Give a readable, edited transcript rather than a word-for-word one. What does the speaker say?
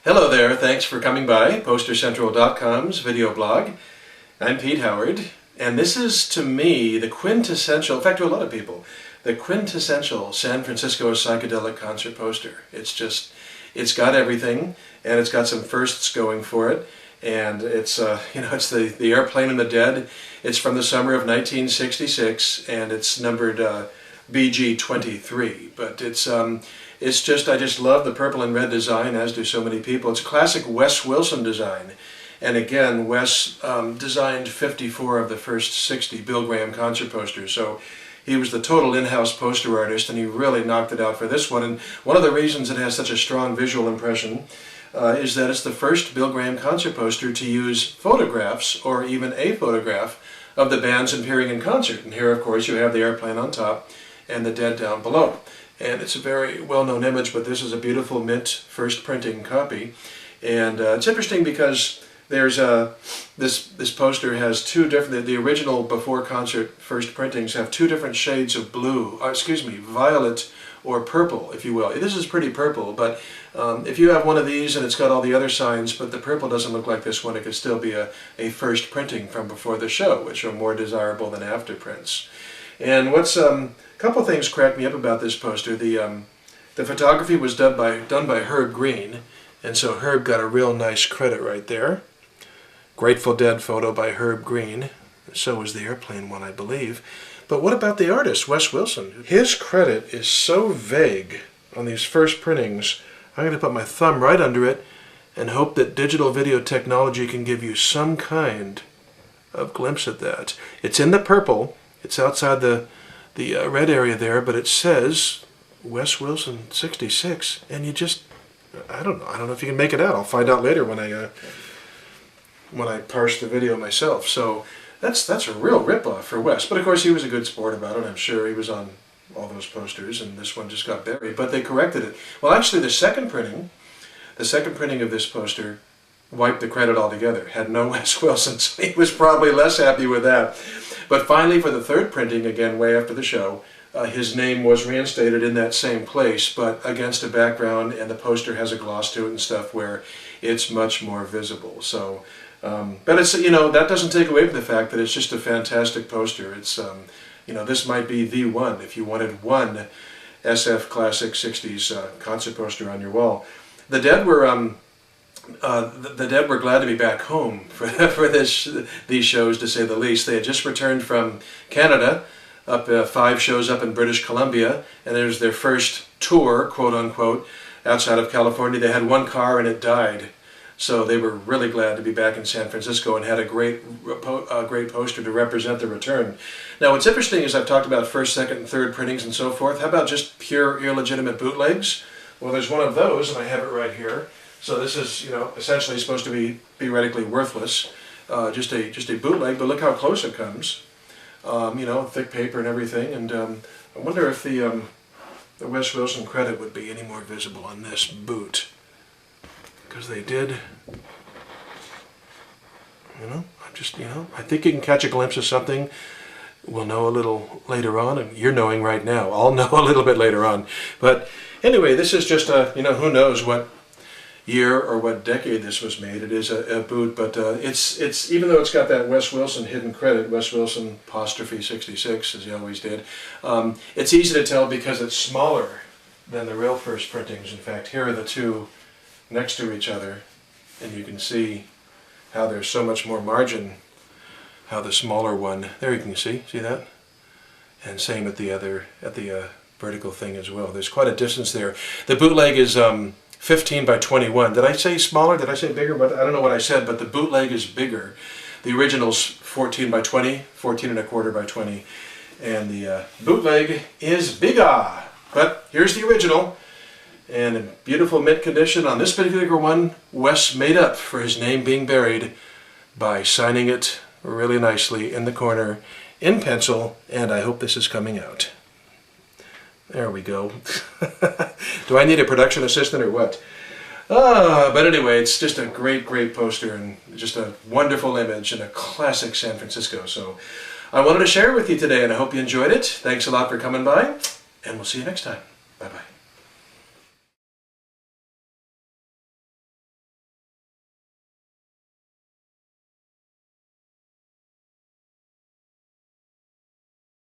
Hello there, thanks for coming by PosterCentral.com's video blog. I'm Pete Howard, and this is, to me, the quintessential, in fact to a lot of people, the quintessential San Francisco psychedelic concert poster. It's got everything, and it's got some firsts going for it, and it's the Airplane and the Dead. It's from the summer of 1966, and it's numbered BG-23, but I just love the purple and red design, as do so many people. It's a classic Wes Wilson design. And again, Wes designed 54 of the first 60 Bill Graham concert posters. So he was the total in-house poster artist, and he really knocked it out for this one. And one of the reasons it has such a strong visual impression is that it's the first Bill Graham concert poster to use photographs, or even a photograph, of the bands appearing in concert. And here, of course, you have the Airplane on top and the Dead down below. And it's a very well-known image, but this is a beautiful mint first printing copy. And it's interesting because there's this poster has two different, the original before concert first printings have two different shades of blue, violet or purple, if you will. This is pretty purple, but if you have one of these and it's got all the other signs, but the purple doesn't look like this one, it could still be a first printing from before the show, which are more desirable than after prints. And what's a couple things cracked me up about this poster. The photography was done by Herb Green, and so Herb got a real nice credit right there. Grateful Dead photo by Herb Green. So was the Airplane one, I believe. But what about the artist, Wes Wilson? His credit is so vague on these first printings. I'm going to put my thumb right under it and hope that digital video technology can give you some kind of glimpse at that. It's in the purple. It's outside the red area there, but it says Wes Wilson 66, and you just, I don't know if you can make it out. I'll find out later when I parse the video myself. So that's a real ripoff for Wes. But of course he was a good sport about it. I'm sure he was on all those posters, and this one just got buried. But they corrected it. Well, actually the second printing of this poster wiped the credit altogether. Had no Wes Wilson, so he was probably less happy with that. But finally, for the third printing, again way after the show, his name was reinstated in that same place, but against a background, and the poster has a gloss to it and stuff where it's much more visible. So, but it's, that doesn't take away from the fact that it's just a fantastic poster. It's, this might be the one if you wanted one SF Classic 60s concert poster on your wall. The Dead were the Dead were glad to be back home for these shows, to say the least. They had just returned from Canada, up 5 shows up in British Columbia, and it was their first tour, quote unquote, outside of California. They had one car and it died, so they were really glad to be back in San Francisco and had a great poster to represent the return. Now what's interesting is I've talked about first, second, and third printings and so forth. How about just pure illegitimate bootlegs? Well, there's one of those, and I have it right here. So this is, essentially supposed to be theoretically worthless, just a bootleg. But look how close it comes. Thick paper and everything. And I wonder if the Wes Wilson credit would be any more visible on this boot, because they did. I think you can catch a glimpse of something. We'll know a little later on, and you're knowing right now. I'll know a little bit later on. But anyway, this is just a, who knows what year or what decade this was made. It is a boot, but it's even though it's got that Wes Wilson hidden credit, Wes Wilson apostrophe 66, as he always did, it's easy to tell because it's smaller than the real first printings. In fact, here are the two next to each other, and you can see how there's so much more margin, how the smaller one, there you can see that? And same at the vertical thing as well. There's quite a distance there. The bootleg is 15 by 21. Did I say smaller? Did I say bigger? But I don't know what I said, but the bootleg is bigger. The original's 14 by 20, 14 and a quarter by 20, and the bootleg is bigger. But here's the original, and in beautiful mint condition. On this particular one, Wes made up for his name being buried by signing it really nicely in the corner in pencil, and I hope this is coming out. There we go. Do I need a production assistant or what? But anyway, it's just a great poster, and just a wonderful image and a classic San Francisco. So I wanted to share it with you today, and I hope you enjoyed it. Thanks a lot for coming by, and we'll see you next time. Bye-bye.